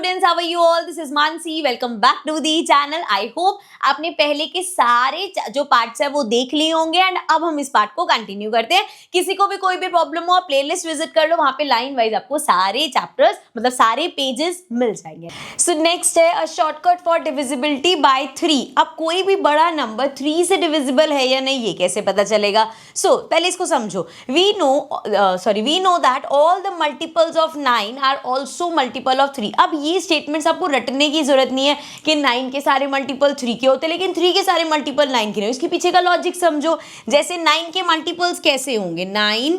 Students, how are you all? This is Mansi, welcome back to the channel. I hope आपने पहले के सारे जो पार्ट्स है वो देख लिए होंगे एंड अब हम इस पार्ट को कंटिन्यू करते हैं। किसी को भी कोई भी प्रॉब्लम हो, प्लेलिस्ट विजिट कर लो, वहां पे लाइन वाइज आपको सारे चैप्टर्स मतलब सारे पेजेस मिल जाएंगे। सो नेक्स्ट है a shortcut for divisibility bye 3। अब कोई भी बड़ा नंबर 3 से डिविजिबल है या नहीं ये कैसे पता चलेगा? सो पहले इसको समझो। We know that all the multiples of 9 are also multiple of 3। अब ये स्टेटमेंट्स आपको रटने की जरूरत नहीं है कि 9 के सारे मल्टीपल 3 के होते लेकिन 3 के सारे मल्टीपल 9 के नहीं। इसके पीछे का लॉजिक समझो। जैसे 9 के मल्टीपल्स कैसे होंगे? 9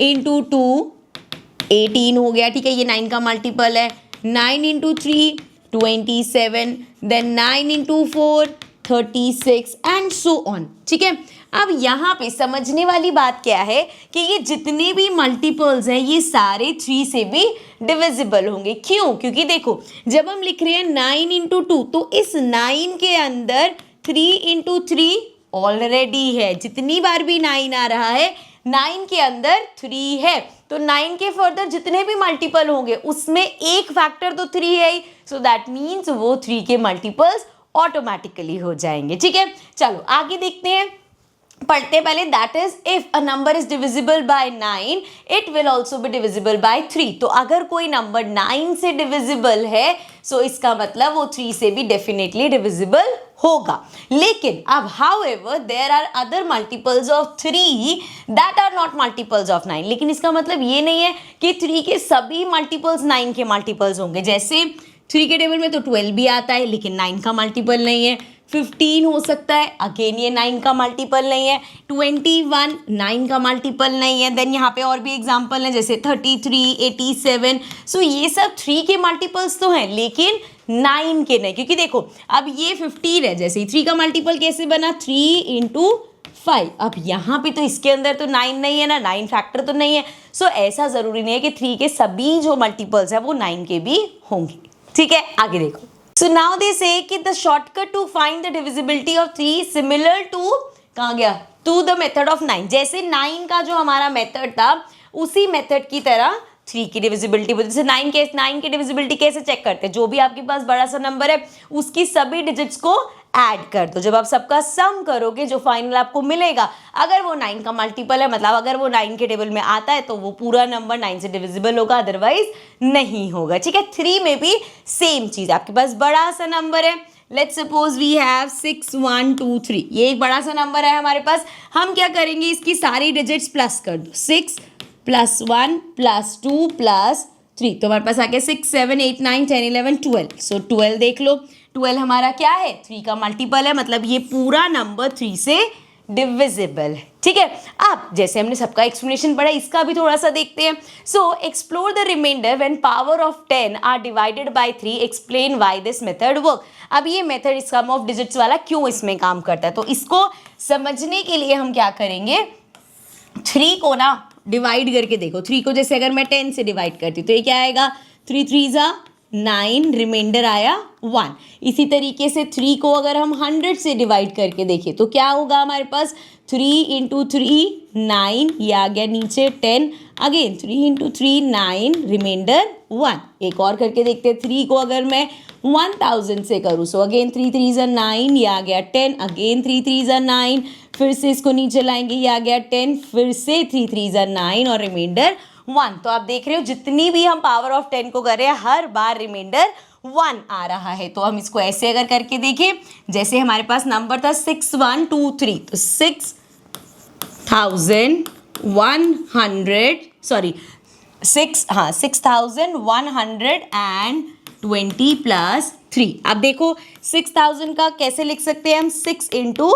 इंटू 2 18 हो गया, ठीक है, ये 9 का मल्टीपल है। 9 into 3 27, then 9 into 4 36 and so on, ठीक है। अब यहाँ पे समझने वाली बात क्या है कि ये जितने भी मल्टीपल्स हैं ये सारे 3 से भी डिविजिबल होंगे। क्यों? क्योंकि देखो जब हम लिख रहे हैं 9 इंटू 2 तो इस 9 के अंदर 3 इंटू 3 ऑलरेडी है। जितनी बार भी 9 आ रहा है 9 के अंदर 3 है, तो 9 के फर्दर जितने भी मल्टीपल होंगे उसमें एक फैक्टर तो 3 है ही, सो दैट मीन्स वो 3 के मल्टीपल्स ऑटोमेटिकली हो जाएंगे, ठीक है। चलो आगे देखते हैं, पढ़ते पहले। That is if a number is divisible bye 9 it will also be divisible by 3। तो अगर कोई नंबर 9 से डिविजिबल है सो इसका मतलब वो 3 से भी डेफिनेटली डिविजिबल होगा। लेकिन अब however there are other multiples of 3 that are not multiples of 9। लेकिन इसका मतलब ये नहीं है कि 3 के सभी मल्टीपल्स 9 के मल्टीपल्स होंगे। जैसे 3 के टेबल में तो 12 भी आता है लेकिन 9 का मल्टीपल नहीं है। 15 हो सकता है, अगेन ये 9 का मल्टीपल नहीं है। 21 9 का मल्टीपल नहीं है। देन यहाँ पे और भी एग्जांपल हैं जैसे 33 87। सो ये सब 3 के मल्टीपल्स तो हैं लेकिन 9 के नहीं। क्योंकि देखो अब ये 15 है, जैसे 3 का मल्टीपल कैसे बना? 3 इंटू 5। अब यहाँ पे तो इसके अंदर तो 9 नहीं है ना, 9 फैक्टर तो नहीं है। सो ऐसा ज़रूरी नहीं है कि 3 के सभी जो मल्टीपल्स हैं वो 9 के भी होंगे, ठीक है। आगे देखो। So now they say कि the shortcut to find the divisibility of 3 similar to कहाँ गया? To the method of 9। जैसे 9 का जो हमारा मेथड था उसी मेथड की तरह 3 की डिविजिबिलिटी। जैसे 9 की डिविजिबिलिटी कैसे चेक करते हैं? जो भी आपके पास बड़ा सा नंबर है उसकी सभी डिजिट्स को ऐड कर दो। जब आप सबका सम करोगे जो फाइनल आपको मिलेगा, अगर वो 9 का मल्टीपल है मतलब अगर वो 9 के टेबल में आता है तो वो पूरा नंबर 9 से डिविजिबल होगा, अदरवाइज नहीं होगा, ठीक है। 3 में भी सेम चीज, आपके पास बड़ा सा नंबर है, लेट्स सपोज वी हैव 6 1 2 3। ये एक बड़ा सा नंबर है हमारे पास। हम क्या करेंगे? इसकी सारी डिजिट्स प्लस कर दो। 6 प्लस 1 प्लस 2 प्लस 3, तो हमारे पास आ गया 6 7 8 9 10 11 12। सो 12 देख लो, 12 हमारा क्या है? 3 का मल्टीपल है, मतलब ये पूरा नंबर 3 से डिविजिबल है, ठीक है। अब जैसे हमने सबका एक्सप्लेनेशन पढ़ा, इसका भी थोड़ा सा देखते हैं। So explore the remainder when power of 10 are divided by 3, explain why this method work. अब ये मेथड सम ऑफ डिजिट्स वाला क्यों इसमें काम करता है, तो इसको समझने के लिए हम क्या करेंगे? 3 को ना डिवाइड करके देखो। 3 को जैसे अगर मैं 10 से डिवाइड करती हूँ तो ये क्या आएगा? 3 3 9, रिमाइंडर आया 1। इसी तरीके से 3 को अगर हम 100 से डिवाइड करके देखें तो क्या होगा हमारे पास? 3 इंटू 3 9, ये आ गया नीचे 10। Again 3 into 3 9, remainder 1। एक और करके देखते हैं। 3 को अगर मैं 1000 से करूँ सो अगेन 3 3 9, ये आ गया 10। अगेन 3 3 9, फिर से इसको नीचे लाएंगे, ये आ गया 10। फिर से 3 3 9 और रिमाइंडर 1। तो आप देख रहे हो जितनी भी हम पावर ऑफ 10 को कर रहे हैं हर बार रिमाइंडर 1 आ रहा है। तो हम इसको ऐसे अगर करके देखें, जैसे हमारे पास नंबर था 6123, तो 6120 प्लस 3। अब देखो 6000 का कैसे लिख सकते हैं हम? 6 इंटू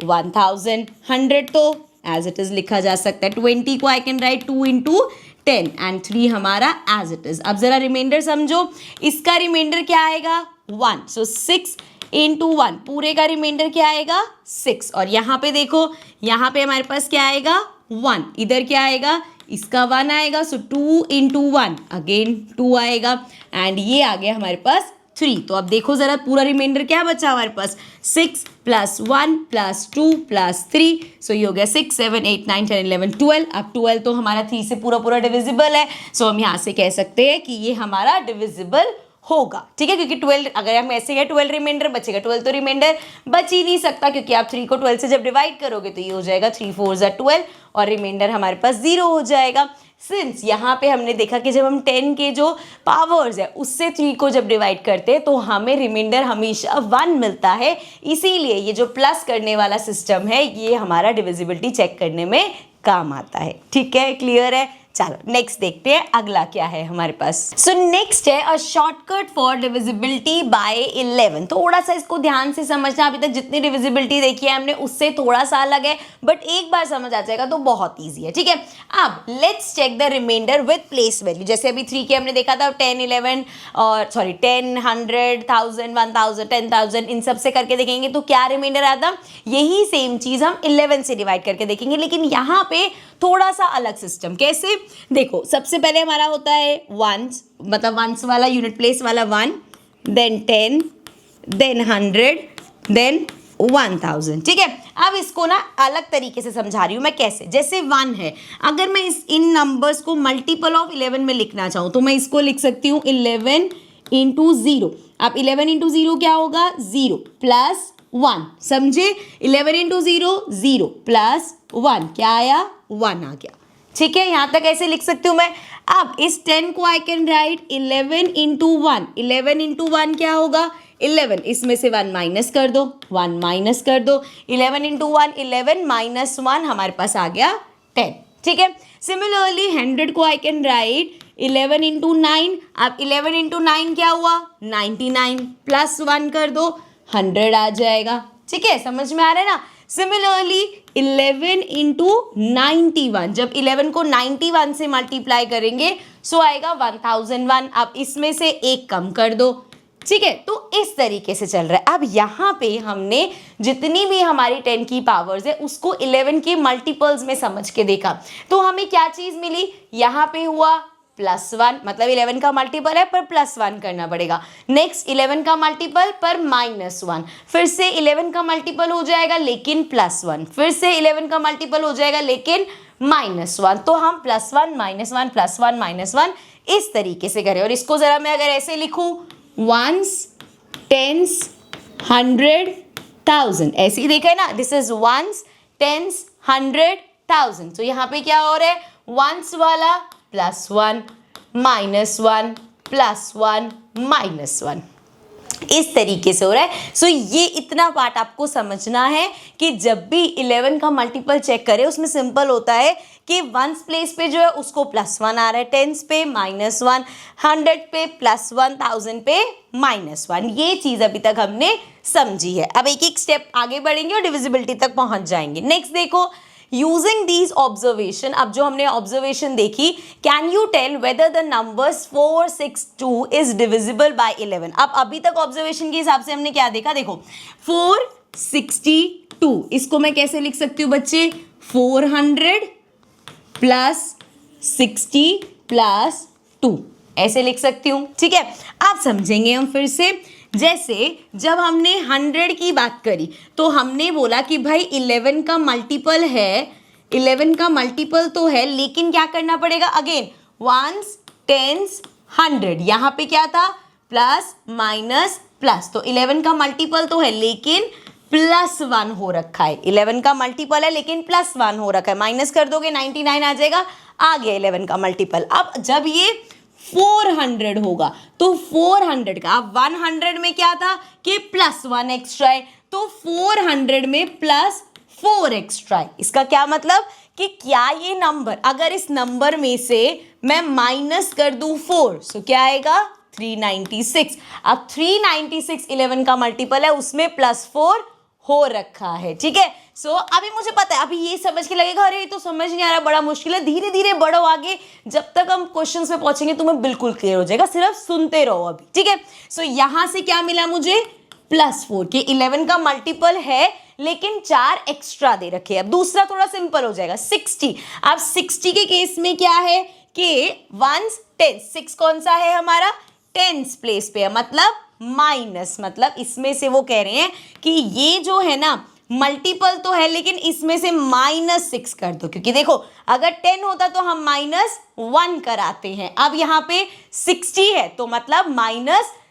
1000। 100 तो एज इट इज लिखा जा सकता है। 20 को I can write 2 into 10 and 3 हमारा एज इट इज। अब जरा रिमाइंडर समझो, इसका रिमाइंडर क्या आएगा? 1। सो 6 इंटू 1, पूरे का रिमाइंडर क्या आएगा? 6। और यहाँ पे देखो, यहाँ पे हमारे पास क्या आएगा? 1। इधर क्या आएगा? इसका 1 आएगा। सो 2 इंटू 1, अगेन 2 आएगा एंड ये आ गया हमारे पास 3। तो अब देखो जरा पूरा रिमाइंडर क्या बचा हमारे पास? 6 प्लस 1 प्लस 2 प्लस 3। सो ये हो गया 6 7 8 9 10 11 12। अब 12 तो हमारा 3 से पूरा पूरा डिविजिबल है। सो हम यहाँ से कह सकते हैं कि ये हमारा डिविजिबल होगा, ठीक है, क्योंकि 12 अगर हम ऐसे गए 12 रिमाइंडर बचेगा, 12 तो रिमाइंडर बच ही नहीं सकता, क्योंकि आप 3 को 12 से जब डिवाइड करोगे तो ये हो जाएगा 3 4 ज़ा 12 और रिमाइंडर हमारे पास 0 हो जाएगा। सिंस यहाँ पे हमने देखा कि जब हम 10 के जो पावर्स है उससे 3 को जब डिवाइड करते हैं तो हमें रिमाइंडर हमेशा 1 मिलता है, इसीलिए ये जो प्लस करने वाला सिस्टम है ये हमारा डिविजिबिलिटी चेक करने में काम आता है। ठीक है, क्लियर है? चलो नेक्स्ट देखते हैं अगला क्या है हमारे पास। सो नेक्स्ट है a shortcut for divisibility by 11। थोड़ा सा इसको ध्यान से समझना, अभी तक जितनी डिविजिबिलिटी देखी है हमने उससे थोड़ा सा अलग है, बट एक बार समझ आ जाएगा तो बहुत ईजी है। ठीक है, अब let's check the remainder with place value. जैसे अभी 3 के हमने देखा था 10 11 और सॉरी 10 100 1000 1000 10,000 इन सब से करके देखेंगे तो क्या रिमाइंडर आता, यही सेम चीज हम 11 से डिवाइड करके देखेंगे, लेकिन यहाँ पे थोड़ा सा अलग सिस्टम। कैसे? देखो सबसे पहले हमारा होता है वंस, मतलब वंस वाला यूनिट प्लेस वाला 1, देन 10, देन 100, देन 1000। ठीक है, अब इसको ना अलग तरीके से समझा रही हूँ मैं। कैसे? जैसे 1 है, अगर मैं इन नंबर्स को मल्टीपल ऑफ 11 में लिखना चाहूँ तो मैं इसको लिख सकती हूँ 11 इंटू 0। अब 11 इंटू 0 क्या होगा? 0 प्लस 1, समझे? 11 इंटू 0 0 प्लस 1 क्या आया? 1 आ गया। ठीक है, यहां तक ऐसे लिख सकती हूँ मैं। अब इस 10 को I can write 11 into 1। 11 into 1 क्या होगा? 11, इसमें से 1 माइनस कर दो, 1 माइनस कर दो। 11 इंटू 1 11 माइनस 1 हमारे पास आ गया 10। ठीक है, सिमिलरली 100 को आई कैन राइट 11 इंटू 9। अब 11 इंटू 9 क्या हुआ? 99 प्लस 1 कर दो, 100 आ जाएगा। ठीक है, समझ में आ रहा है ना? सिमिलरली 11 इंटू 91, जब 11 को 91 से मल्टीप्लाई करेंगे सो आएगा 1001। अब इसमें से 1 कम कर दो। ठीक है, तो इस तरीके से चल रहा है। अब यहाँ पे हमने जितनी भी हमारी 10 की पावर्स है उसको 11 के मल्टीपल्स में समझ के देखा, तो हमें क्या चीज़ मिली? यहाँ पे हुआ +1, मतलब 11 का मल्टीपल है पर +1 करना पड़ेगा। नेक्स्ट 11 का मल्टीपल पर -1, फिर से 11 का मल्टीपल हो जाएगा लेकिन +1, फिर से 11 का मल्टीपल हो जाएगा लेकिन -1। तो हम +1 -1 +1 -1 इस तरीके से करें। और इसको ज़रा मैं अगर ऐसे लिखूँ वंस, टेंस, 100, 1000, ऐसे ही देखा है ना? This is ones, tens, 100, 1000। तो यहाँ पे क्या हो रहा है? वंस वाला +1 -1 +1 -1 इस तरीके से हो रहा है। सो ये इतना पार्ट आपको समझना है कि जब भी 11 का मल्टीपल चेक करें उसमें सिंपल होता है कि वंस प्लेस पे जो है उसको +1 आ रहा है, टेंस पे -1, 100 पे +1, 1000 पे -1। ये चीज़ अभी तक हमने समझी है। अब एक एक स्टेप आगे बढ़ेंगे और डिविजिबिलिटी तक पहुंच जाएंगे। नेक्स्ट देखो, यूजिंग दीज ऑब्जर्वेशन, अब जो हमने ऑब्जर्वेशन देखी, can you tell whether the numbers 462 is divisible by 11। अब अभी तक ऑब्जर्वेशन के हिसाब से हमने क्या देखा? देखो 462, इसको मैं कैसे लिख सकती हूँ बच्चे? 400 प्लस 60 प्लस 2 ऐसे लिख सकती हूँ। ठीक है, आप समझेंगे हम फिर से। जैसे जब हमने 100 की बात करी तो हमने बोला कि भाई 11 का मल्टीपल है, 11 का मल्टीपल तो है, लेकिन क्या करना पड़ेगा? अगेन वंस, टेंस, 100, यहाँ पे क्या था? Plus minus plus. तो 11 का मल्टीपल तो है लेकिन +1 हो रखा है। 11 का मल्टीपल है लेकिन +1 हो रखा है। माइनस कर दोगे 99 आ जाएगा, आ गया 11 का मल्टीपल। अब जब ये 400 होगा तो 400 का, अब 100 में क्या था कि +1 एक्स्ट्रा है, तो 400 में +4 एक्स्ट्रा है। इसका क्या मतलब कि क्या ये नंबर, अगर इस नंबर में से मैं माइनस कर दूं 4 तो क्या आएगा? 396। अब 396 11 का मल्टीपल है, उसमें +4 हो रखा है। ठीक है, सो अभी मुझे पता है, अभी ये समझ के लगेगा अरे ये तो समझ नहीं आ रहा, बड़ा मुश्किल है। धीरे धीरे बढ़ो आगे, जब तक हम क्वेश्चंस में पहुंचेंगे तुम्हें बिल्कुल क्लियर हो जाएगा, सिर्फ सुनते रहो अभी। ठीक है, सो यहां से क्या मिला मुझे? +4 के 11 का मल्टीपल है लेकिन 4 एक्स्ट्रा दे रखे। अब दूसरा थोड़ा सिंपल हो जाएगा, 60। अब 60 के केस में क्या है कि वंस, टेंस, 6 कौन सा है हमारा? टेंस प्लेस पे है, मतलब माइनस, मतलब इसमें से वो कह रहे हैं कि ये जो है ना मल्टीपल तो है लेकिन इसमें से -6 कर दो, क्योंकि देखो अगर 10 होता तो हम -1 कराते हैं। अब यहाँ पे 60 है तो मतलब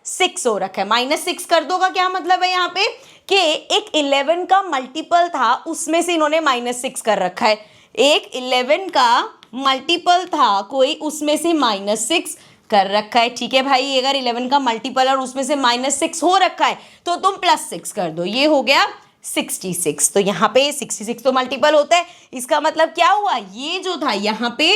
6 हो रखा है। -6 कर दो का क्या मतलब है यहाँ पे कि एक 11 का मल्टीपल था उसमें से इन्होंने -6 कर रखा है। एक 11 का मल्टीपल था कोई उसमें से -6 कर रखा है। ठीक है भाई, अगर 11 का मल्टीपल और उसमें से -6 हो रखा है तो तुम +6 कर दो, ये हो गया 66। तो यहाँ पे 66 तो मल्टीपल होता है, इसका मतलब क्या हुआ, ये जो था यहाँ पे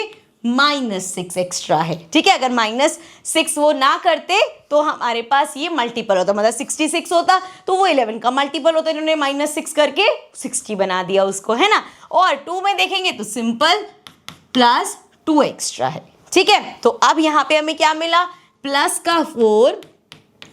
-6 एक्स्ट्रा है। ठीक है, अगर -6 वो ना करते तो हमारे पास ये मल्टीपल होता, मतलब 66 होता, तो वो 11 का मल्टीपल होता, इन्होंने -6 करके 60 बना दिया उसको, है ना। और 2 में देखेंगे तो सिंपल +2 एक्स्ट्रा है। ठीक है, तो अब यहाँ पे हमें क्या मिला, प्लस का 4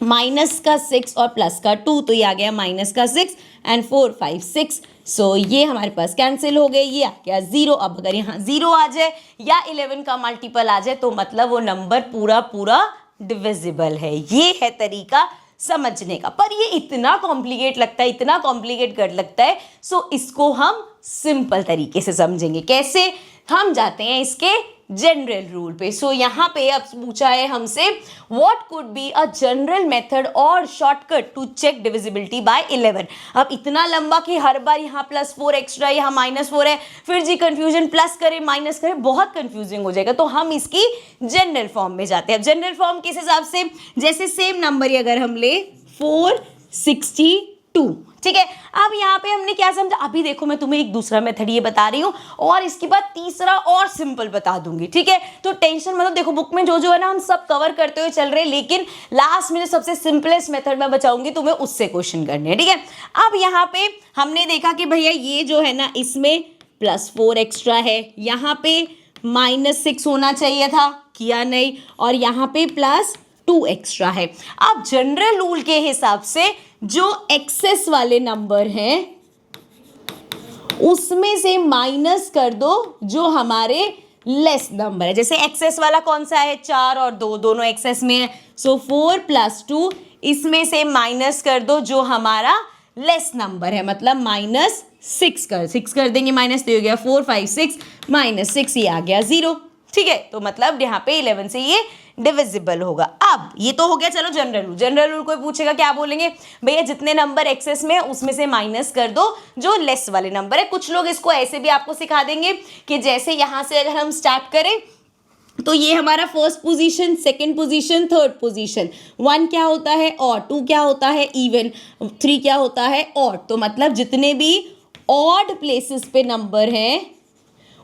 माइनस का 6 और प्लस का 2, तो ये आ गया माइनस का 6 एंड 4 5 6। सो ये हमारे पास कैंसिल हो गए, ये आ गया 0। अब अगर यहाँ 0 आ जाए या 11 का मल्टीपल आ जाए तो मतलब वो नंबर पूरा पूरा डिविजिबल है। ये है तरीका समझने का, पर ये इतना कॉम्प्लिकेट लगता है, इतना कॉम्प्लिकेट कर लगता है। सो इसको हम सिंपल तरीके से समझेंगे। कैसे, हम जाते हैं इसके जनरल रूल पे। सो यहाँ पे अब पूछा है हमसे what could be a general method और shortcut to check divisibility by 11। अब इतना लंबा कि हर बार यहाँ +4 एक्स्ट्रा, यहाँ -4 है, फिर जी कंफ्यूजन, प्लस करे माइनस करे, बहुत कंफ्यूजिंग हो जाएगा। तो हम इसकी जनरल फॉर्म में जाते हैं। जनरल फॉर्म किस हिसाब से, जैसे सेम नंबर ही अगर हम ले 462, ठीक है। अब यहाँ पे हमने क्या समझा, अभी देखो मैं तुम्हें एक दूसरा मेथड ये बता रही हूँ और इसके बाद तीसरा और सिंपल बता दूंगी। ठीक है, तो टेंशन मतलब देखो बुक में जो है ना हम सब कवर करते हुए चल रहे हैं, लेकिन लास्ट में जो सबसे सिंपलेस्ट मेथड मैं बचाऊंगी तुम्हें उससे क्वेश्चन करने हैं। ठीक है, अब यहाँ पे हमने देखा कि भैया ये जो है ना इसमें +4 एक्स्ट्रा है, यहाँ पे -6 होना चाहिए था, किया नहीं, और यहाँ पे +2 एक्स्ट्रा है। अब जनरल रूल के हिसाब से जो एक्सेस वाले नंबर हैं उसमें से माइनस कर दो जो हमारे लेस नंबर है। जैसे एक्सेस वाला कौन सा है, 4 और 2 दोनों एक्सेस में है। सो 4 + 2 इसमें से माइनस कर दो जो हमारा लेस नंबर है, मतलब -6 कर देंगे, माइनस तो हो गया 4 5 6 -6, ये आ गया 0। ठीक है, तो मतलब यहाँ पे 11 से ये डिविजिबल होगा। अब ये तो हो गया चलो जनरल रूल। जनरल रूल कोई पूछेगा क्या बोलेंगे, भैया जितने नंबर एक्सेस में है उसमें से माइनस कर दो जो लेस वाले नंबर है। कुछ लोग इसको ऐसे भी आपको सिखा देंगे कि जैसे यहाँ से अगर हम स्टार्ट करें तो ये हमारा first position, second position, third position, 1 क्या होता है ऑड, 2 क्या होता है इवन, 3 क्या होता है ऑड। तो मतलब जितने भी ऑड प्लेसेस पे नंबर हैं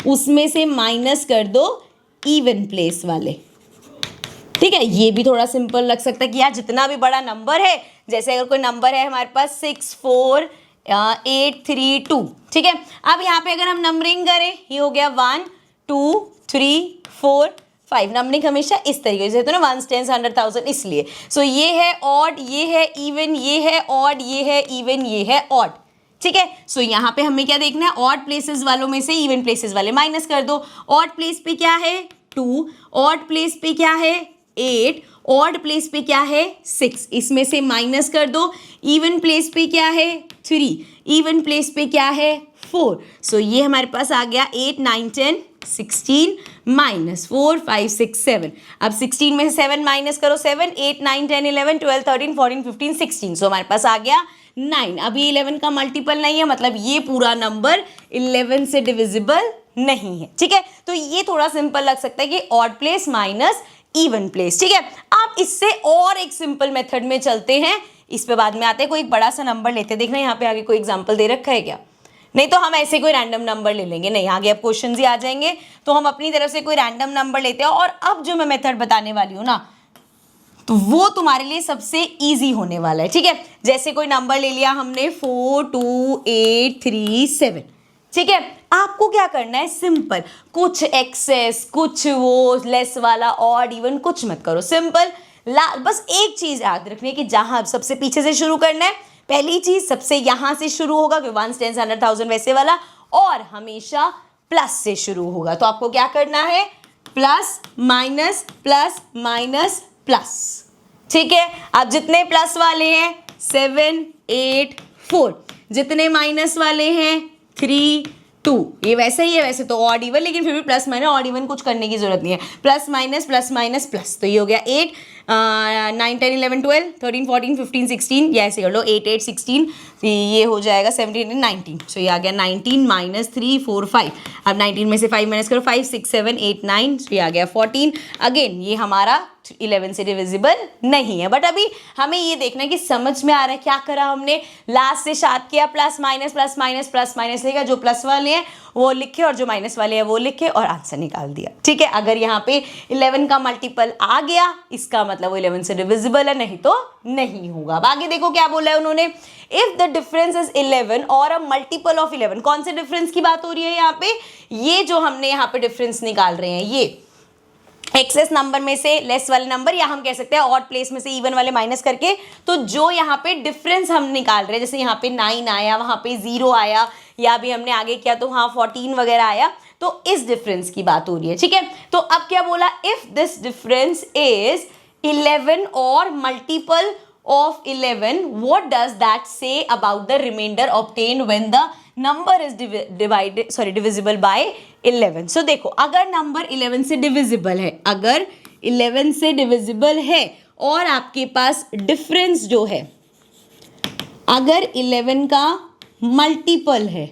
उसमें से माइनस कर दो इवन प्लेस वाले। ठीक है, ये भी थोड़ा सिंपल लग सकता है कि यार जितना भी बड़ा नंबर है, जैसे अगर कोई नंबर है हमारे पास 6 4 8 3 2, ठीक है। अब यहाँ पे अगर हम नंबरिंग करें, ये हो गया 1 2 3 4 5। नंबरिंग हमेशा इस तरीके से, तो ना 1 10 100 1000, इसलिए। सो ये है ऑड, ये है इवन, ये है ऑड, ये है इवन, ये है ऑड। ठीक है, सो यहाँ पे हमें क्या देखना है, ऑड प्लेसेस वालों में से इवन प्लेसेस वाले माइनस कर दो। ऑड प्लेस पे क्या है 2, ऑड प्लेस पे क्या है 8, ऑड प्लेस पे क्या है 6, इसमें से माइनस कर दो। इवन प्लेस पे क्या है 3, इवन प्लेस पे क्या है 4। सो ये हमारे पास आ गया 8 9 10 16 -4 5 6 7। अब 16 में से 7 माइनस करो, 7 8 9 10 11 12 13 14 15 16। सो हमारे पास आ गया 9। अब ये 11 का मल्टीपल नहीं है, मतलब ये पूरा नंबर 11 से डिविजिबल नहीं है। ठीक है, तो ये थोड़ा सिंपल लग सकता है कि odd place minus even place. ठीक है, आप इससे और एक सिंपल मेथड में चलते हैं, इस पे बाद में आते हैं। कोई एक बड़ा सा नंबर लेते हैं, देखना यहाँ पे आगे कोई एग्जांपल दे रखा है क्या, नहीं तो हम ऐसे कोई रैंडम नंबर ले लेंगे। नहीं, आगे अब क्वेश्चन ही आ जाएंगे, तो हम अपनी तरफ से कोई रैंडम नंबर लेते हैं। और अब जो मैं मेथड बताने वाली हूँ ना, तो वो तुम्हारे लिए सबसे इजी होने वाला है। ठीक है, जैसे कोई नंबर ले लिया हमने 4 2 8 3 7। ठीक है, आपको क्या करना है, सिंपल, कुछ एक्सेस, कुछ वो लेस वाला, ऑड इवन कुछ मत करो, सिंपल। बस एक चीज याद रखनी है कि जहां सबसे पीछे से शुरू करना है, पहली चीज सबसे यहां से शुरू होगा, 1 10 100 1000 वैसे वाला, और हमेशा प्लस से शुरू होगा। तो आपको क्या करना है, plus minus plus minus plus. ठीक है, अब जितने प्लस वाले हैं 7 8 4, जितने माइनस वाले हैं 3 2। ये वैसे ही है, वैसे तो ऑड इवन, लेकिन फिर भी प्लस माइनस ऑड इवन कुछ करने की जरूरत नहीं है, plus minus plus minus plus. तो ये हो गया 8 9 10 11 12 13 14 15 16, ये ऐसे कर लो 8 8 16, ये हो जाएगा 17 19, सो ये आ गया 19 माइनस 3 4 5, अब 19 में से 5 माइनस करो 5 6 7 8 9, सो ये आ गया 14। अगेन ये हमारा 11 से डिविजिबल नहीं है, बट अभी हमें ये देखना है कि समझ में आ रहा है क्या करा हमने, लास्ट से स्टार्ट किया, plus minus plus minus plus minus लेगा, जो प्लस वाले हैं वो लिखे और जो माइनस वाले हैं वो लिखे और आंसर निकाल दिया। ठीक है, अगर यहाँ पे 11 का मल्टीपल आ गया इसका मतलब वो 11 से डिविजिबल है, नहीं तो नहीं होगा। अब आगे देखो क्या बोला है उन्होंने, इफ द डिफरेंस इज 11 और अ मल्टीपल ऑफ 11, कौन से डिफरेंस की बात हो रही है यहाँ पे, ये जो हमने यहाँ पे डिफरेंस निकाल रहे हैं, ये एक्सेस नंबर में से लेस वाले नंबर, या हम कह सकते हैं ऑड प्लेस में से इवन वाले माइनस करके, तो जो यहाँ पे डिफरेंस हम निकाल रहे हैं, जैसे यहाँ पे 9 आया, वहाँ पे 0 आया, या भी हमने आगे किया तो हाँ 14 वगैरह आया, तो इस डिफरेंस की बात हो रही है। ठीक है, तो अब क्या बोला, इफ दिस डिफरेंस इज 11 और multiple of 11, what does that say about the remainder obtained when the number is divisible by 11? So देखो, अगर नंबर 11 से डिविजिबल है, अगर 11 से डिविजिबल है और आपके पास डिफरेंस जो है अगर 11 का मल्टीपल है,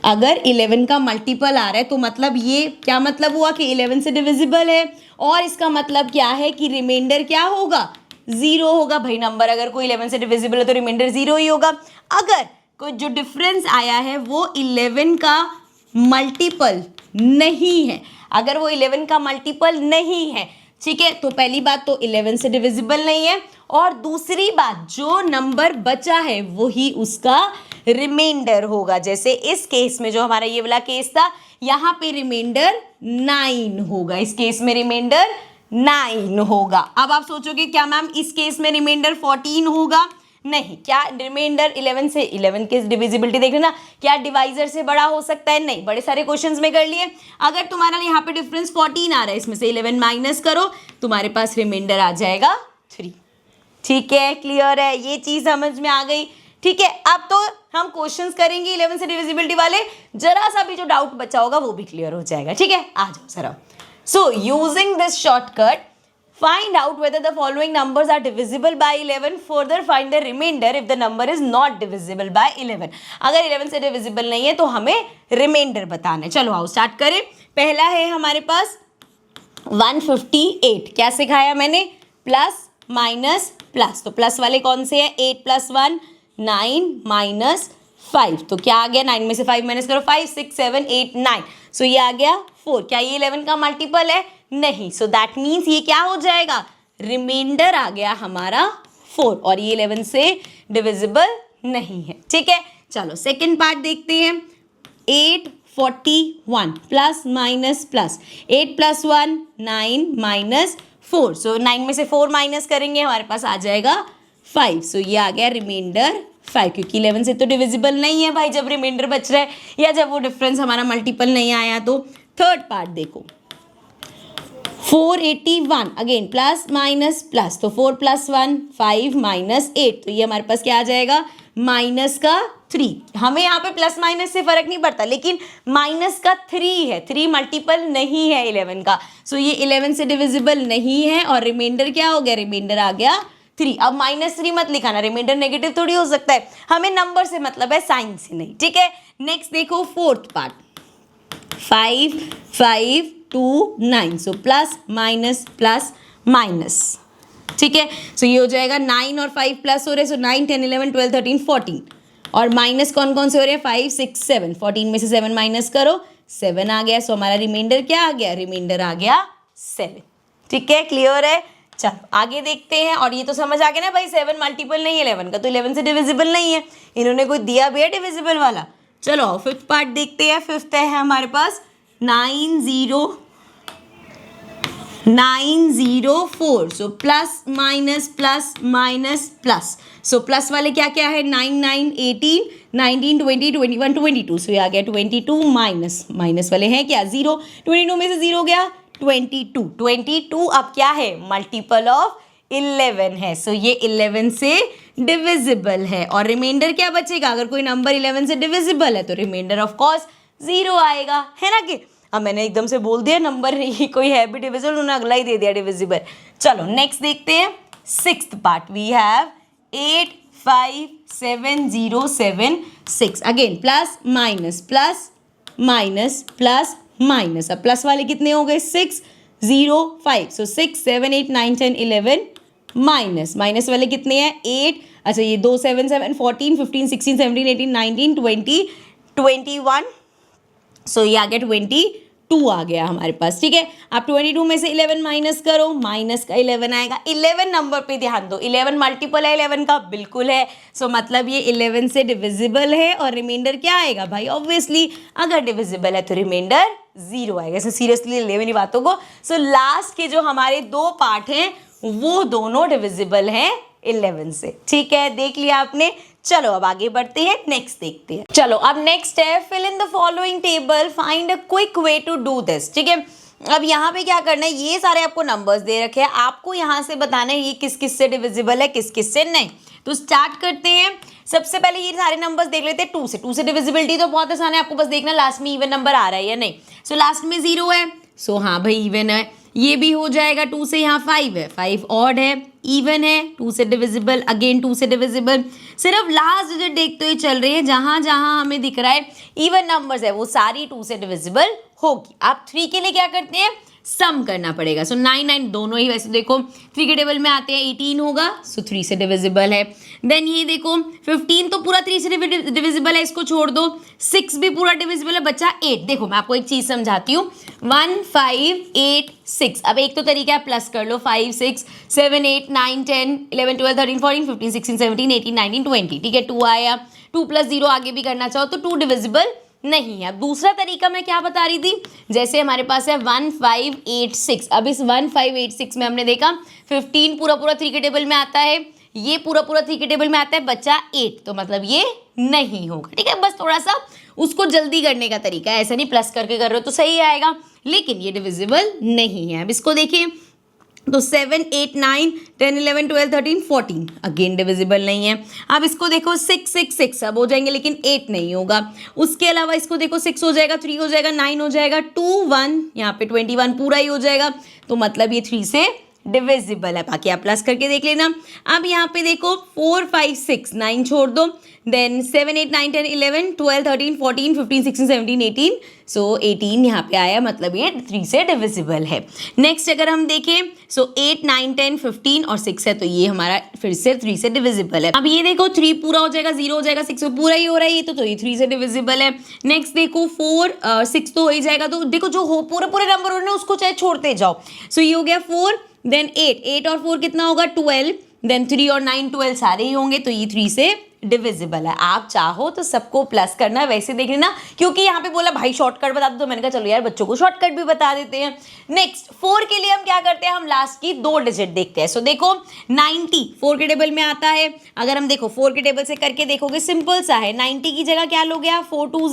अगर 11 का मल्टीपल आ रहा है, तो मतलब ये क्या मतलब हुआ कि 11 से डिविजिबल है, और इसका मतलब क्या है कि रिमाइंडर क्या होगा, 0 होगा। भाई नंबर अगर कोई 11 से डिविजिबल है तो रिमाइंडर 0 ही होगा। अगर कोई जो डिफरेंस आया है वो 11 का मल्टीपल नहीं है, अगर वो 11 का मल्टीपल नहीं है, ठीक है, तो पहली बात तो 11 से डिविजिबल नहीं है, और दूसरी बात जो नंबर बचा है वही उसका रिमाइंडर होगा। जैसे इस केस में जो हमारा ये वाला केस था, यहाँ पे रिमाइंडर 9 होगा, इस केस में रिमाइंडर 9 होगा। अब आप सोचोगे क्या मैम इस केस में रिमाइंडर 14 होगा, नहीं, क्या रिमाइंडर 11 से 11 की डिविजिबिलिटी देख लेना, क्या डिवाइजर से बड़ा हो सकता है, नहीं, बड़े सारे क्वेश्चंस में कर लिए। अगर तुम्हारा यहाँ पे डिफरेंस 14 आ रहा है, इसमें से 11 माइनस करो, तुम्हारे पास रिमाइंडर आ जाएगा 3। ठीक है, क्लियर है, ये चीज समझ में आ गई। ठीक है, अब तो हम क्वेश्चंस करेंगे 11 से डिविजिबिलिटी वाले, जरा सा भी जो डाउट बचा होगा वो भी क्लियर हो जाएगा। ठीक है, आ जाओ sir. So using this shortcut, find out whether the following numbers are divisible by 11. Further find the remainder if the number is not divisible by 11. अगर 11 से divisible नहीं है तो हमें remainder बताना है। चलो आओ स्टार्ट करें। पहला है हमारे पास 158। क्या सिखाया मैंने, प्लस माइनस प्लस, तो प्लस वाले कौन से हैं, 8 + 1 9 माइनस 5, तो क्या आ गया, 9 में से 5 माइनस करो, 5 6 7 8 9, सो ये आ गया 4। क्या ये 11 का मल्टीपल है, नहीं, सो दैट मीन्स ये क्या हो जाएगा, रिमाइंडर आ गया हमारा 4, और ये 11 से डिविजिबल नहीं है। ठीक है, चलो सेकंड पार्ट देखते हैं। 841 प्लस माइनस प्लस, 8 + 1 9 माइनस 4, सो 9 में से 4 माइनस करेंगे, हमारे पास आ जाएगा 5, सो ये आ गया रिमाइंडर 5, क्योंकि 11 से तो डिविजिबल नहीं है भाई जब रिमाइंडर बच रहा है, या जब वो डिफरेंस हमारा मल्टीपल नहीं आया। तो थर्ड पार्ट देखो, 481 अगेन प्लस माइनस प्लस, तो 4 + 1 5 माइनस 8, तो ये हमारे पास क्या आ जाएगा, माइनस का 3। हमें यहाँ पे प्लस माइनस से फर्क नहीं पड़ता, लेकिन माइनस का 3 है, 3 मल्टीपल नहीं है 11 का, सो ये 11 से डिविजिबल नहीं है, और रिमाइंडर क्या हो गया, रिमाइंडर आ गया 3। अब -3 मत लिखाना, रिमाइंडर नेगेटिव थोड़ी हो सकता है, हमें नंबर से मतलब है, साइन से नहीं। ठीक है, नेक्स्ट देखो फोर्थ पार्ट, 5 5 2 9, सो प्लस माइनस प्लस माइनस। ठीक है, सो ये हो जाएगा 9 और 5 प्लस हो रहे, सो 9 10 11 12 13 14, और माइनस कौन कौन से हो रहे हैं, 5 6 7, 14 में से 7 माइनस करो, 7 आ गया, सो हमारा रिमाइंडर क्या आ गया, रिमाइंडर आ गया 7। ठीक है, क्लियर है, चलो आगे देखते हैं। और ये तो समझ आ गया ना भाई, 7 मल्टीपल नहीं है 11 का, तो 11 से डिविजिबल नहीं है, इन्होंने कोई दिया भी है डिविजिबल वाला। चलो फिफ्थ पार्ट देखते हैं। फिफ्थ है हमारे पास 904, सो plus minus plus minus plus, so plus वाले क्या क्या है, 9 9 18 19 20 21 22, सो ये आ गया 22 माइनस, माइनस वाले हैं क्या 0, 22 में से 0 गया 22, 22 अब क्या है, मल्टीपल ऑफ 11 है, सो ये 11 से डिविजिबल है। और रिमाइंडर क्या बचेगा, अगर कोई नंबर 11 से डिविजिबल है तो रिमाइंडर ऑफ कोर्स 0 आएगा, है ना कि। अब मैंने एकदम से बोल दिया नंबर कोई है भी डिविजिबल, उन्होंने अगला ही दे दिया डिविजिबल। चलो नेक्स्ट देखते हैं sixth part. We have 8 5 7 0 7 6। Again plus minus plus minus plus minus. अब प्लस वाले कितने हो गए 6 0 5, सो 6 7 8 9 10 11 माइनस। माइनस वाले कितने हैं 8, अच्छा ये 2 7 7 14 15 16 17 18 19 20 21, सो ये आ गया 22 आ गया हमारे पास। ठीक है, आप 22 में से 11 माइनस करो, माइनस का 11 आएगा। 11 नंबर पे ध्यान दो, 11 मल्टीपल है 11 का, बिल्कुल है। सो मतलब ये 11 से डिविजिबल है और रिमाइंडर क्या आएगा भाई, ऑब्वियसली अगर डिविजिबल है तो रिमाइंडर 0 आएगा। ऐसे सीरियसली ले मेरी बातों को। सो लास्ट के जो हमारे 2 पार्ट हैं वो दोनों डिविजिबल हैं 11 से। ठीक है, देख लिया आपने। चलो अब आगे बढ़ते हैं, नेक्स्ट देखते हैं। चलो अब नेक्स्ट है fill in the following table, find a quick way to do this. ठीक है, अब यहाँ पे क्या करना है, ये सारे आपको नंबर्स दे रखे हैं, आपको यहाँ से बताना है ये किस किस से डिविजिबल है, किस किस से नहीं। तो स्टार्ट करते हैं। सबसे पहले ये सारे नंबर्स देख लेते हैं 2 से। 2 से डिविजिबिलिटी तो बहुत आसान है, आपको बस देखना लास्ट में इवन नंबर आ रहा है या नहीं। सो लास्ट में 0 है, सो हाँ भाई इवन है। ये भी हो जाएगा 2 से, यहाँ 5 है, 5 ऑड है, इवन है, 2 से डिविजिबल, अगेन 2 से डिविजिबल। सिर्फ लास्ट डिजिट देखते हुए चल रही है, जहां जहां हमें दिख रहा है इवन नंबर्स है वो सारी 2 से डिविजिबल होगी। आप 3 के लिए क्या करते हैं, सम करना पड़ेगा। सो 9 9 दोनों ही, वैसे देखो 3 के टेबल में आते हैं 18 होगा, सो 3 से डिविजिबल है। देन ये देखो 15 तो पूरा 3 से डिविजिबल है, इसको छोड़ दो। 6 भी पूरा डिविजिबल है, बच्चा 8। देखो मैं आपको एक चीज समझाती हूँ, 1 5 8 6। अब एक तो तरीका है प्लस कर लो, 5 6 7 8 9 10 11 12 13 14 15 16 17 18 19 20। ठीक है, 2 आया, 2 + 0 आगे भी करना चाहो तो 2 डिविजिबल नहीं है। अब दूसरा तरीका मैं क्या बता रही थी, जैसे हमारे पास है 1 5 8 6। अब इस 1 5 8 6 में हमने देखा 15 पूरा पूरा 3 के टेबल में आता है, ये पूरा पूरा 3 के टेबल में आता है, बच्चा 8, तो मतलब ये नहीं होगा। ठीक है, बस थोड़ा सा उसको जल्दी करने का तरीका है, ऐसा नहीं प्लस करके कर रहे हो तो सही आएगा, लेकिन ये डिविजिबल नहीं है। अब इसको देखिए तो 7 8 9 10 11 12 13 14 अगेन डिविजिबल नहीं है। अब इसको देखो 6 6 6 सब हो जाएंगे लेकिन 8 नहीं होगा। उसके अलावा इसको देखो 6 हो जाएगा, 3 हो जाएगा, 9 हो जाएगा, 2 1 यहाँ पे 21 पूरा ही हो जाएगा, तो मतलब ये 3 से डिविजिबल है। बाकी आप प्लस करके देख लेना। अब यहाँ पे देखो 4 5 6 9 छोड़ दो, देन 7 8 9 10 11 12 13 14 15 16 17 18, सो 18 यहाँ पे आया, मतलब ये 3 से डिविजिबल है। नेक्स्ट अगर हम देखें सो 8 9 10 15 और 6 है, तो ये हमारा फिर से 3 से डिविजिबल है। अब ये देखो 3 पूरा हो जाएगा, 0 हो जाएगा, 6 पूरा ही हो रहा है ये, तो ये 3 से डिविजिबल है। नेक्स्ट देखो 4 6 तो हो ही जाएगा, तो देखो जो हो पूरे पूरे नंबर हो रहे हैं उसको चाहे छोड़ते जाओ। सो ये हो गया 4, देन 8 और 4 कितना होगा 12, देन 3 और 9 12 सारे ही होंगे, तो ये 3 से डिविजिबल है। आप चाहो तो सबको प्लस करना, वैसे देख लेना, क्योंकि यहाँ पे बोला भाई शॉर्टकट बता दो, तो मैंने कहा चलो यार बच्चों को शॉर्टकट भी बता देते हैं। नेक्स्ट 4 के लिए हम क्या करते हैं, हम लास्ट की 2 डिजिट देखते हैं। सो देखो 90 4 के टेबल में आता है, अगर हम देखो 4 के टेबल से करके देखोगे सिंपल सा है, 90 की जगह क्या लोगे आप, 4 2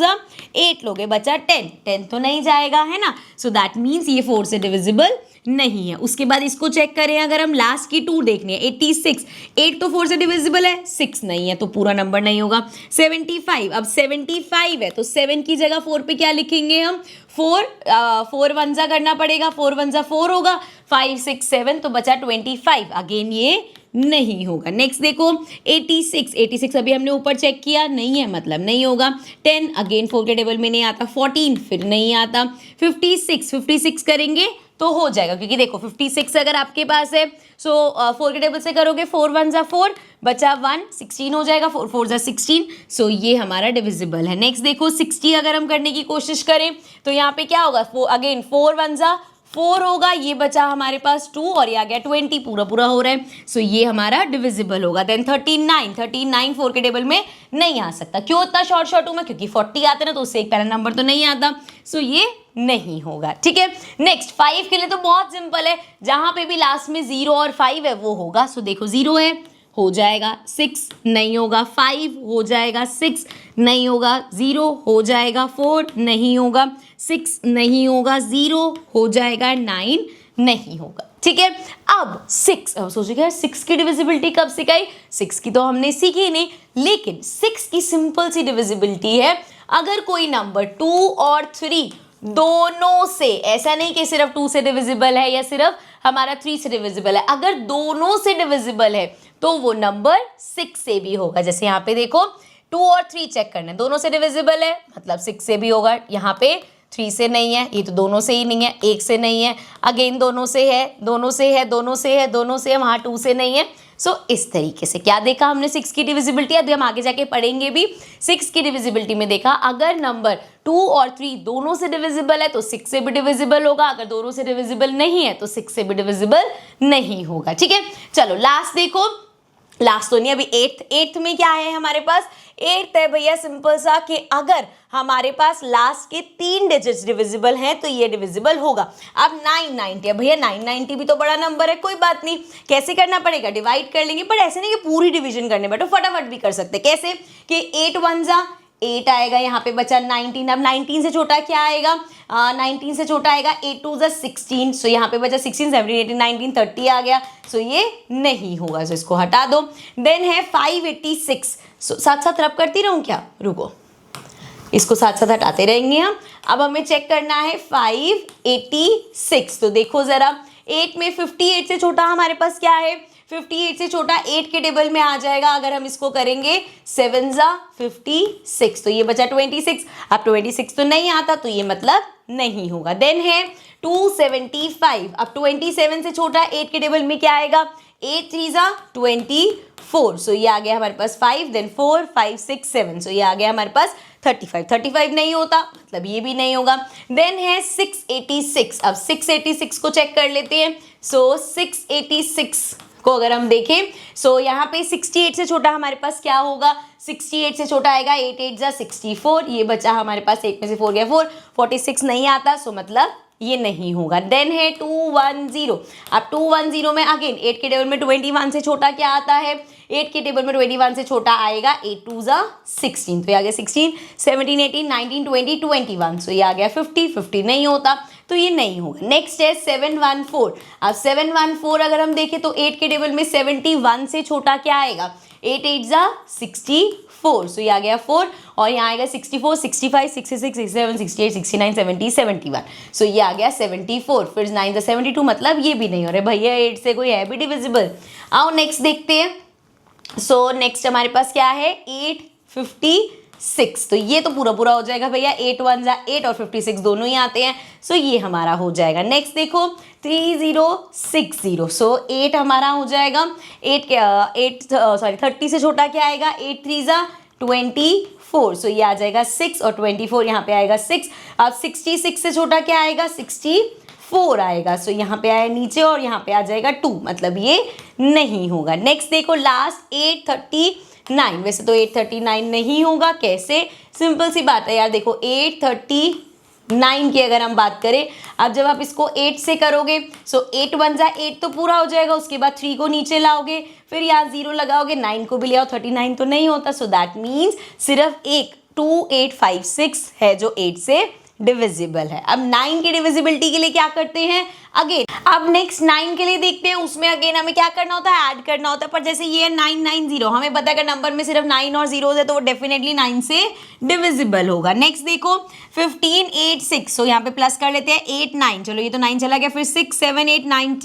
8 लोगे, बचा 10 तो नहीं जाएगा है ना। सो दैट मीन्स ये 4 से डिविजिबल नहीं है। उसके बाद इसको चेक करें, अगर हम लास्ट की 2 देखनी है, 86 8 तो 4 से डिविजिबल है, 6 नहीं है तो पूरा नंबर नहीं होगा। 75 अब 75 है तो 7 की जगह 4 पे क्या लिखेंगे हम, 4 1 जा करना पड़ेगा, 4 1 जा 4 होगा, 5 6 7 तो बचा 25, अगेन ये नहीं होगा। नेक्स्ट देखो 86 अभी हमने ऊपर चेक किया, नहीं है मतलब नहीं होगा। 10 अगेन 4 के टेबल में नहीं आता, 14 फिर नहीं आता, 56 करेंगे तो हो जाएगा, क्योंकि देखो 56 अगर आपके पास है सो 4 के टेबल से करोगे, 4 1 जा 4 बचा 1, 16 हो जाएगा, 4 4 जा 16, सो ये हमारा डिविजिबल है। नेक्स्ट देखो 60 अगर हम करने की कोशिश करें तो यहाँ पे क्या होगा, अगेन 4 1 जा 4 होगा, ये बचा हमारे पास 2 और ये आ गया 20 पूरा पूरा हो रहा है, सो ये हमारा डिविजिबल होगा। देन 39 4 के टेबल में नहीं आ सकता, क्यों इतना शॉर्ट हूँ मैं, क्योंकि 40 आते ना तो उससे एक पहला नंबर तो नहीं आता, सो ये नहीं होगा। ठीक है, नेक्स्ट 5 के लिए तो बहुत सिंपल है, जहां पे भी लास्ट में 0 और 5 है वो होगा। सो देखो 0 है हो जाएगा, 6 नहीं होगा, 5 हो जाएगा, 6 नहीं होगा, 0 हो जाएगा, 4 नहीं होगा, 6 नहीं होगा, 0 हो जाएगा, 9 नहीं होगा। ठीक है, अब 6, अब सोचिए यार 6 की डिविजिबिलिटी कब सिखाई, 6 की तो हमने सीखी नहीं, लेकिन 6 की सिंपल सी डिविजिबिलिटी है, अगर कोई नंबर 2 और 3 दोनों से, ऐसा नहीं कि सिर्फ 2 से डिविजिबल है या सिर्फ हमारा 3 से डिविजिबल है, अगर दोनों से डिविजिबल है तो वो नंबर 6 से भी होगा। जैसे यहाँ पे देखो 2 और 3 चेक करना है, दोनों से डिविजिबल है मतलब 6 से भी होगा। यहाँ पे 3 से नहीं है, ये तो दोनों से ही नहीं है, 1 से नहीं है, अगेन दोनों से है, दोनों से है, दोनों से है, दोनों से है, वहाँ 2 से नहीं है। सो इस तरीके से क्या देखा हमने 6 की डिविजिबिलिटी, अभी हम आगे जाके पढ़ेंगे भी। 6 की डिविजिबिलिटी में देखा अगर नंबर 2 और 3 दोनों से डिविजिबल है तो 6 से भी डिविजिबल होगा, अगर दोनों से डिविजिबल नहीं है तो 6 से भी डिविजिबल नहीं होगा। ठीक है, चलो लास्ट देखो, लास्ट तो नहीं, अभी एट्थ में क्या है हमारे पास, एट्थ है भैया सिंपल सा कि अगर हमारे पास लास्ट के 3 डिजिट्स डिविजिबल हैं तो ये डिविजिबल होगा। अब 990 है भैया, 990 भी तो बड़ा नंबर है, कोई बात नहीं, कैसे करना पड़ेगा, डिवाइड कर लेंगे, पर ऐसे नहीं कि पूरी डिवीजन करने बैठो, फटाफट भी कर सकते। कैसे कि 8 1 जा 8 आएगा, यहाँ पे बचा 19, अब 19 से छोटा क्या आएगा, 19 से छोटा आएगा 8 2 16, सो यहाँ पे बचा 16 17 18 19 30 आ गया, सो ये नहीं होगा, सो इसको हटा दो। देन है 586, सो साथ साथ रब करती रहूँ क्या, रुको, इसको साथ साथ हटाते रहेंगे हम। अब हमें चेक करना है 586, तो देखो जरा 8 में 58 से छोटा हमारे पास क्या है, 58 से छोटा 8 के टेबल में आ जाएगा, अगर हम इसको करेंगे 7 जा 56, तो ये बचा 26। अब 26 तो नहीं आता तो ये मतलब नहीं होगा। देन है 275, अब 27 से छोटा 8 के टेबल में क्या आएगा, 8 3 जा 24, सो ये आ गया हमारे पास 5, देन 4 5 6 7, सो ये आ गया हमारे पास 35 नहीं होता मतलब ये भी नहीं होगा। देन है 686, अब 686 को चेक कर लेते हैं। सो 686 को अगर हम देखें, सो यहाँ पे 68 से छोटा हमारे पास क्या होगा, 68 से छोटा आएगा 8 8 जा 64, ये बचा हमारे पास 8 में से 4 गया 4, 46 नहीं आता, सो मतलब ये नहीं होगा। देन है 210, अब 210 में अगेन 8 के टेबल में 21 से छोटा क्या आता है, 8 के टेबल में 21 से छोटा आएगा 8 2 जा 16, तो ये आ गया 16 17 18 19 20 21, सो ये आ गया 50 नहीं होता तो ये नहीं होगा। नेक्स्ट है 714, अब 714 अगर हम देखें तो 8 के टेबल में 71 से छोटा क्या आएगा, 8 8 जा 64, सो ये आ गया 4, और यहाँ आएगा 64 65 66 67 68 69 70 71, सो ये आ गया 74, फिर 9 जा 72, मतलब ये भी नहीं हो रहा भैया 8 से कोई है भी डिविजिबल। आओ नेक्स्ट देखते हैं। सो नेक्स्ट हमारे पास क्या है 856, तो ये तो पूरा पूरा हो जाएगा भैया, 8 1 जा 8 और 56 दोनों ही आते हैं, सो ये हमारा हो जाएगा। नेक्स्ट देखो 3060, सो 8 हमारा हो जाएगा, 30 से छोटा क्या आएगा, 8 3 जा 24, सो ये आ जाएगा 6 और 24 यहाँ पे आएगा 6। अब 66 से छोटा क्या आएगा, 64 आएगा, सो यहाँ पे आया नीचे और यहाँ पे आ जाएगा 2, मतलब ये नहीं होगा। नेक्स्ट देखो लास्ट 839, वैसे तो 839 नहीं होगा, कैसे, सिंपल सी बात है यार, देखो 839 की अगर हम बात करें, अब जब आप इसको 8 से करोगे, सो 8 1 जा 8 तो पूरा हो जाएगा, उसके बाद 3 को नीचे लाओगे, फिर यहाँ 0 लगाओगे, 9 को भी ले आओ, 39 तो नहीं होता, सो दैट मीन्स सिर्फ एक 2856 है जो 8 से डिविजिबल है। अब 9 की डिविजिबिलिटी के लिए क्या करते हैं, अगेन अब नेक्स्ट 9 के लिए देखते हैं, उसमें अगेन हमें क्या करना होता है, ऐड करना होता है, पर जैसे ये 990, हमें पता है कि नंबर में सिर्फ 9 और 0 है तो वो डेफिनेटली 9 से डिविजिबल होगा। नेक्स्ट देखो 1586, सो यहाँ पे प्लस कर लेते हैं 8 9, चलो ये तो 9 चला गया, फिर 6 7 8 9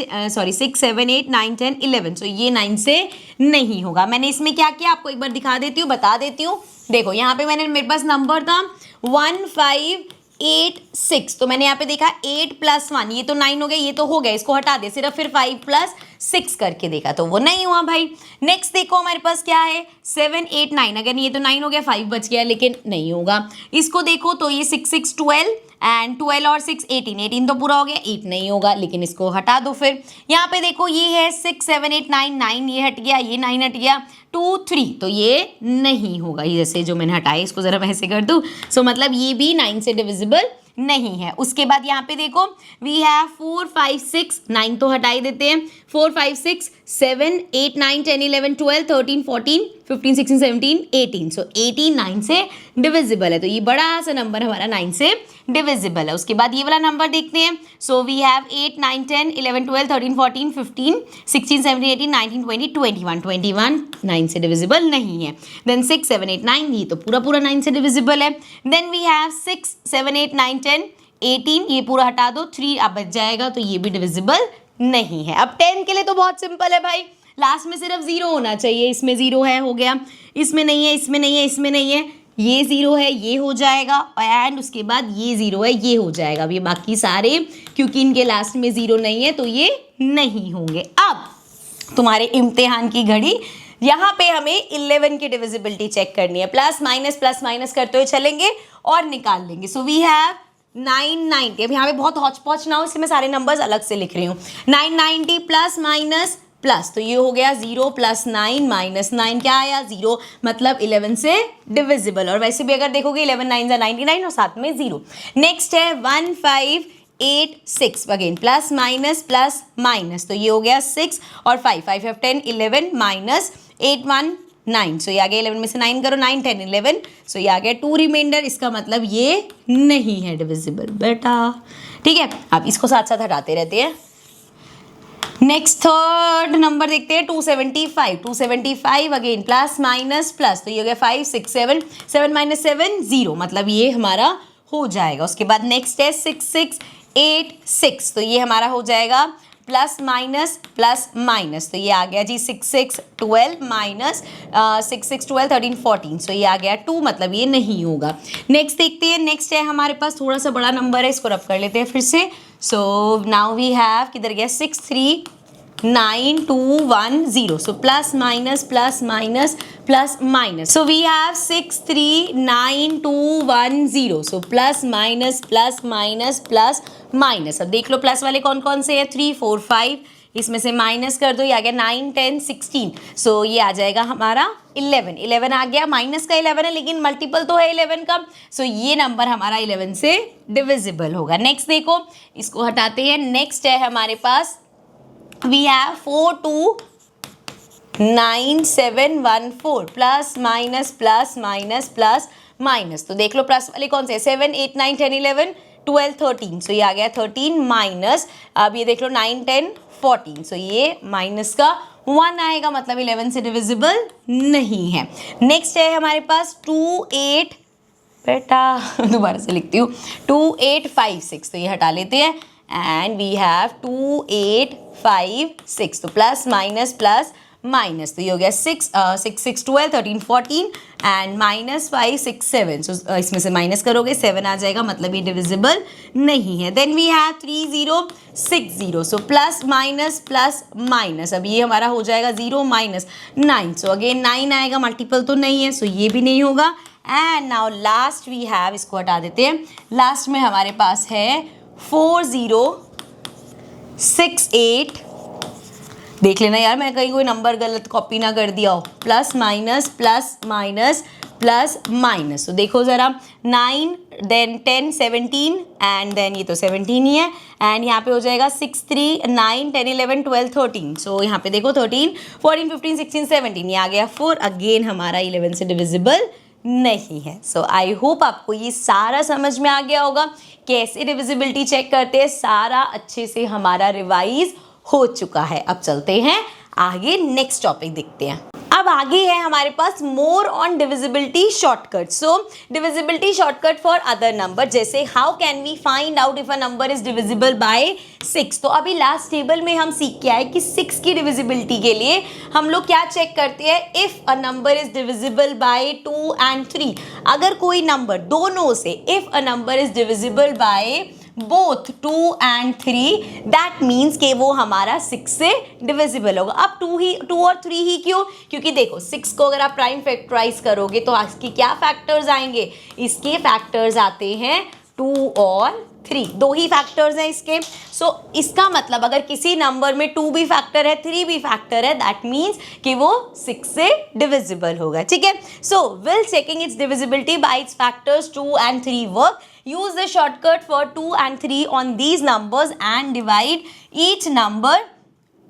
10 11, सो ये 9 से नहीं होगा। मैंने इसमें क्या किया आपको एक बार दिखा देती हूँ, बता देती हूँ। देखो यहाँ पे मेरे पास नंबर था 1586, तो मैंने यहाँ पे देखा 8 + 1, ये तो 9 हो गया, ये तो हो गया, इसको हटा दे, सिर्फ फिर 5 + 6 करके देखा तो वो नहीं हुआ भाई। नेक्स्ट देखो हमारे पास क्या है 7 8 9, अगर ये तो 9 हो गया, 5 बच गया, लेकिन नहीं होगा। इसको देखो तो ये 6 6 12 एंड 12 और 6 18 तो पूरा हो गया, 8 नहीं होगा, लेकिन इसको हटा दो। फिर यहाँ पे देखो ये है 6 7 8 9 9, ये हट गया, ये 9 हट गया, 2 3, तो ये नहीं होगा, ये जैसे जो मैंने हटाया इसको जरा मैं ऐसे कर दूँ, सो मतलब ये भी 9 से डिविजिबल नहीं है। उसके बाद यहाँ पे देखो वी हैव 4 5 6 9 तो हटा ही देते हैं, 4 5 6 7 8 9 10 11 12 13 14 15 16 17 18, सो 18 9 से डिविजिबल है, तो ये बड़ा सा नंबर हमारा 9 से डिविजिबल है। उसके बाद ये वाला नंबर देखते हैं, सो वी हैव 8 9 10 11 12 13 14 15 16 17 18 19 20 21 9 से डिविजिबल नहीं है। देन 6 7 8 9, ये तो पूरा पूरा 9 से डिविजिबल है। देन वी हैव 6 7 8 9 10 18, ये पूरा हटा दो, 3 अब बच जाएगा, तो ये भी डिविजिबल नहीं है। अब 10 के लिए तो बहुत सिंपल है भाई, लास्ट में सिर्फ 0 होना चाहिए, इसमें 0 है, हो गया, इसमें नहीं है, इसमें नहीं है, इसमें नहीं है, ये 0 है, ये हो जाएगा, एंड उसके बाद ये 0 है, ये हो जाएगा। अब ये बाकी सारे, क्योंकि इनके लास्ट में 0 नहीं है तो ये नहीं होंगे। अब तुम्हारे इम्तिहान की घड़ी, यहाँ पे हमें 11 की डिविजिबिलिटी चेक करनी है, प्लस माइनस करते हुए चलेंगे और निकाल लेंगे। सो वी हैव 990, अब यहाँ पे बहुत हौच पौच ना हो इसलिए मैं सारे नंबर्स अलग से लिख रही हूँ। 990 प्लस माइनस प्लस, तो ये हो गया 0 प्लस 9 माइनस 9, क्या आया 0, मतलब 11 से डिविजिबल। और वैसे भी अगर देखोगे 11 9 99 और साथ में 0। नेक्स्ट है 1586, अगेन प्लस माइनस, तो ये हो गया 6 और 5 5 10 11 माइनस 8 1 9, सो ये आ गया 11 में से 9 करो, 9 10 11, सो ये आ गया 2 रिमाइंडर, इसका मतलब ये नहीं है डिविजिबल बेटा। ठीक है, अब इसको साथ साथ हटाते रहते हैं। नेक्स्ट थर्ड नंबर देखते हैं 275 अगेन प्लस माइनस प्लस, तो ये हो गया 5 6 7 7 माइनस 7 0, मतलब ये हमारा हो जाएगा। उसके बाद नेक्स्ट है 6686, तो ये हमारा हो जाएगा प्लस माइनस, तो ये आ गया जी 6 6 12 माइनस 6 6 12 13 14, सो ये आ गया 2, मतलब ये नहीं होगा। नेक्स्ट देखते हैं, नेक्स्ट है हमारे पास थोड़ा सा बड़ा नंबर है, इसको रब कर लेते हैं फिर से। सो नाउ वी हैव, किधर गया, 639 so plus minus, so we have 639 so plus minus, अब देख लो प्लस वाले कौन कौन से है, 3 4 5, इसमें से माइनस कर दो, ये आ गया 9 10 16, सो ये आ जाएगा हमारा 11 आ गया, माइनस का 11 है लेकिन मल्टीपल तो है 11 का, सो ये नंबर हमारा 11 से डिविजिबल होगा। नेक्स्ट देखो, इसको हटाते हैं। नेक्स्ट है हमारे पास, वी हैव 429714 प्लस माइनस, तो देख लो प्लस वाले कौन से, 7 8 9 10 11 12 13, सो ये आ गया 13 माइनस, अब ये देख लो 9 10 14, सो ये माइनस का 1 आएगा, मतलब 11 से डिविजिबल नहीं है। नेक्स्ट है हमारे पास 28, बेटा दोबारा से लिखती हूँ, 2856, तो ये हटा लेते हैं, एंड वी हैव 2856, तो प्लस माइनस, तो ये हो गया 6 6 12 13 14 एंड माइनस 5 6 7, सो इसमें से माइनस करोगे 7 आ जाएगा, मतलब ये डिविजिबल नहीं है। Then we have 3060, so plus minus, अब ये हमारा हो जाएगा 0 माइनस 9, सो अगेन 9 आएगा, मल्टीपल तो नहीं है, सो ये भी नहीं होगा। And now last we have, इसको हटा देते हैं, लास्ट में हमारे पास है 4068, देख लेना यार मैं कहीं कोई नंबर गलत कॉपी ना कर दिया हो, प्लस माइनस, तो देखो ज़रा 9 देन 10 17 एंड देन ये तो 17 ही है, एंड यहाँ पे हो जाएगा 6 3 9 10 11 12 13, सो यहाँ पे देखो 13 14 15 16 17, ये आ गया 4, अगेन हमारा 11 से डिविजिबल नहीं है। सो आई होप आपको ये सारा समझ में आ गया होगा, कैसे डिविजिबिलिटी चेक करते हैं, सारा अच्छे से हमारा रिवाइज हो चुका है। अब चलते हैं आगे, नेक्स्ट टॉपिक देखते हैं। अब आगे है हमारे पास more on divisibility shortcut. So divisibility shortcut for other number, जैसे how can we find out if a number is divisible by 6। तो अभी लास्ट टेबल में हम सीख के आए कि 6 की डिविजिबिलिटी के लिए हम लोग क्या चेक करते हैं, if a number is divisible bye 2 and 3। अगर कोई नंबर दोनों से, if a number is divisible by both 2 and 3, that means कि वो हमारा 6 से डिविजिबल होगा। अब 2 और 3 ही क्यों? क्योंकि देखो 6 को अगर आप प्राइम फैक्टराइज करोगे तो इसके क्या फैक्टर्स आएंगे, इसके फैक्टर्स आते हैं 2 और 3, 2 ही फैक्टर्स हैं इसके। सो इसका मतलब अगर किसी नंबर में 2 भी फैक्टर है 3 भी फैक्टर है, दैट मीन्स कि वो 6 से डिविजिबल होगा। ठीक है, so will checking it's divisibility bye it's factors 2 and 3 work. Use the shortcut for 2 and 3 on these numbers and divide each number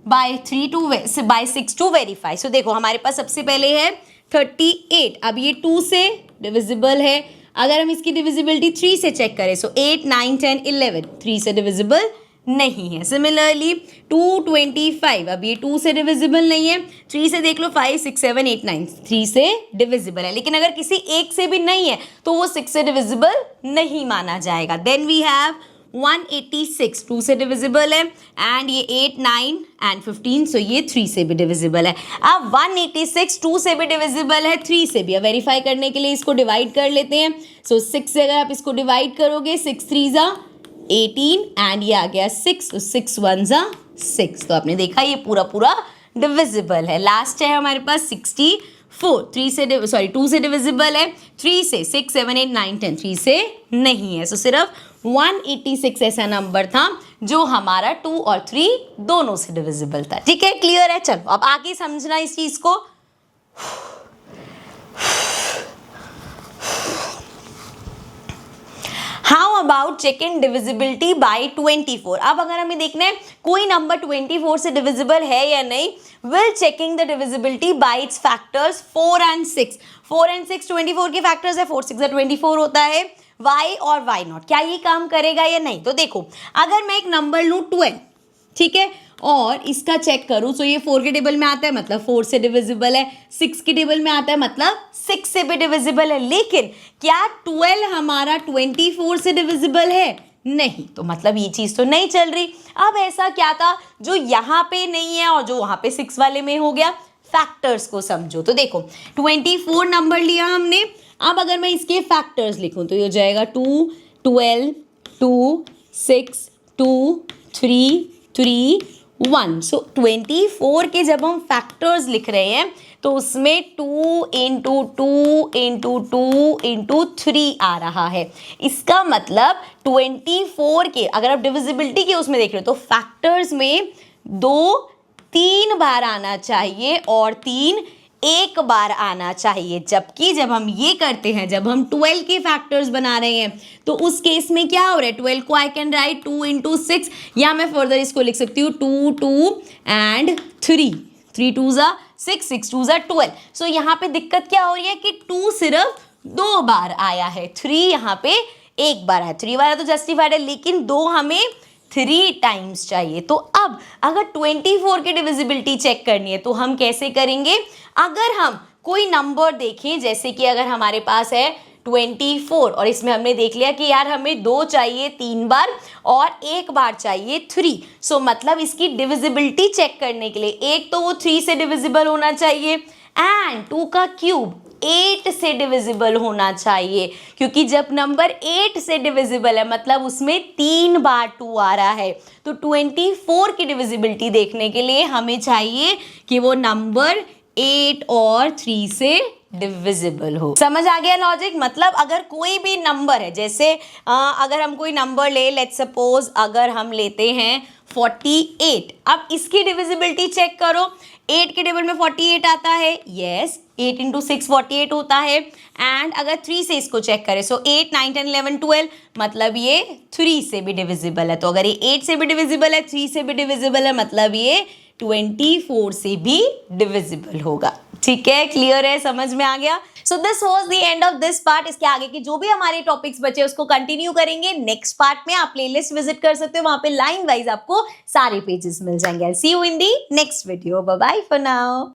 by 6 to verify. So देखो हमारे पास सबसे पहले है 38, अब ये 2 से डिविजिबल है। अगर हम इसकी डिविजिबिलिटी 3 से चेक करें, सो 8 9 10 11, 3 से डिविजिबल नहीं है। सिमिलरली 225, अब ये 2 से डिविजिबल नहीं है, 3 से देख लो, 5 6 7 8 9, 3 से डिविजिबल है। लेकिन अगर किसी एक से भी नहीं है तो वो 6 से डिविजिबल नहीं माना जाएगा। देन वी हैव 186, 2 से डिविजिबल है, एंड ये 8 9 एंड 15, सो ये 3 से भी डिविजिबल है। अब 186 2 से भी डिविजिबल है, 3 से भी। अब वेरीफाई करने के लिए इसको डिवाइड कर लेते हैं। सो 6 से अगर आप इसको डिवाइड करोगे, 6 3 ज़ा 18 एंड ये आ गया 6, तो 6 1 ज़ा 6। तो आपने देखा ये पूरा पूरा डिविजिबल है। लास्ट है हमारे पास 64, 2 से डिविजिबल है, 3 से 6 7 8 9 10, 3 से नहीं है। सो सिर्फ 186 ऐसा नंबर था जो हमारा 2 और 3 दोनों से डिविजिबल था। ठीक है, क्लियर है। चलो अब आगे समझना इस चीज को। How about checking divisibility by 24। अब अगर हमें देखना है कोई नंबर 24 से डिविजिबल है या नहीं, will checking the divisibility by its factors 4 and 6। 4 and 6 24 के फैक्टर्स है, 4 6 24 होता है। y और y नॉट, क्या ये काम करेगा या नहीं? तो देखो, अगर मैं एक नंबर लूँ 12, ठीक है, और इसका चेक करूँ, तो ये 4 के टेबल में आता है मतलब 4 से डिविजिबल है, 6 के टेबल में आता है मतलब 6 से भी डिविजिबल है। लेकिन क्या 12 हमारा 24 से डिविजिबल है? नहीं, तो मतलब ये चीज़ तो नहीं चल रही। अब ऐसा क्या था जो यहाँ पे नहीं है और जो वहाँ पे 6 वाले में हो गया? फैक्टर्स को समझो। तो देखो 24 नंबर लिया हमने, अब अगर मैं इसके फैक्टर्स लिखूं तो ये हो जाएगा 2 12 2 6 2 3 3 1। सो 24 के जब हम फैक्टर्स लिख रहे हैं तो उसमें 2 इंटू 2 इंटू 2 इंटू 3 आ रहा है। इसका मतलब 24 के अगर आप डिविजिबिलिटी के उसमें देख रहे हो तो फैक्टर्स में 2 3 बार आना चाहिए और 3 एक बार आना चाहिए। जबकि जब हम ये करते हैं, जब हम 12 के फैक्टर्स बना रहे हैं तो उस केस में क्या हो रहा है, 12 को आई कैन राइट 2 इंटू 6, या मैं फर्दर इसको लिख सकती हूँ 2 2 एंड 3, 3 2 ज़ा 6 6 2 ज़ा 12। सो यहाँ पे दिक्कत क्या हो रही है कि 2 सिर्फ 2 बार आया है, 3 यहाँ पे एक बार है। 3 वाला तो जस्टिफाइड है, लेकिन 2 हमें 3 टाइम्स चाहिए। तो अब अगर 24 की डिविजिबिलिटी चेक करनी है तो हम कैसे करेंगे? अगर हम कोई नंबर देखें, जैसे कि अगर हमारे पास है 24 और इसमें हमने देख लिया कि यार हमें 2 चाहिए 3 बार और 1 बार चाहिए 3, सो मतलब इसकी डिविजिबिलिटी चेक करने के लिए एक तो वो 3 से डिविजिबल होना चाहिए एंड 2 का क्यूब 8 से डिविजिबल होना चाहिए, क्योंकि जब नंबर 8 से डिविजिबल है मतलब उसमें 3 बार 2 आ रहा है। तो 24 की डिविजिबिलिटी देखने के लिए हमें चाहिए कि वो नंबर 8 और 3 से डिविजिबल हो। समझ आ गया लॉजिक? मतलब अगर कोई भी नंबर है, जैसे अगर हम कोई नंबर ले, लेट्स सपोज अगर हम लेते हैं 48, अब इसकी डिविजिबिलिटी चेक करो। 8 के टेबल में 48 आता है, यस, 8 इंटू 6 48 होता है। एंड अगर 3 से इसको चेक करें, सो 8 9 10 11 12, मतलब ये 3 से भी डिविजिबल है। तो अगर ये 8 से भी डिविजिबल है, 3 से भी डिविजिबल है, मतलब ये 24 से भी डिविजिबल होगा। ठीक है, क्लियर है, समझ में आ गया? So this was the end of this part. इसके आगे के जो भी हमारे टॉपिक्स बचे उसको कंटिन्यू करेंगे नेक्स्ट पार्ट में। आप प्लेलिस्ट विजिट कर सकते हो, वहां पे लाइन वाइज आपको सारे पेजेस मिल जाएंगे। See you in the next video. Bye bye for now.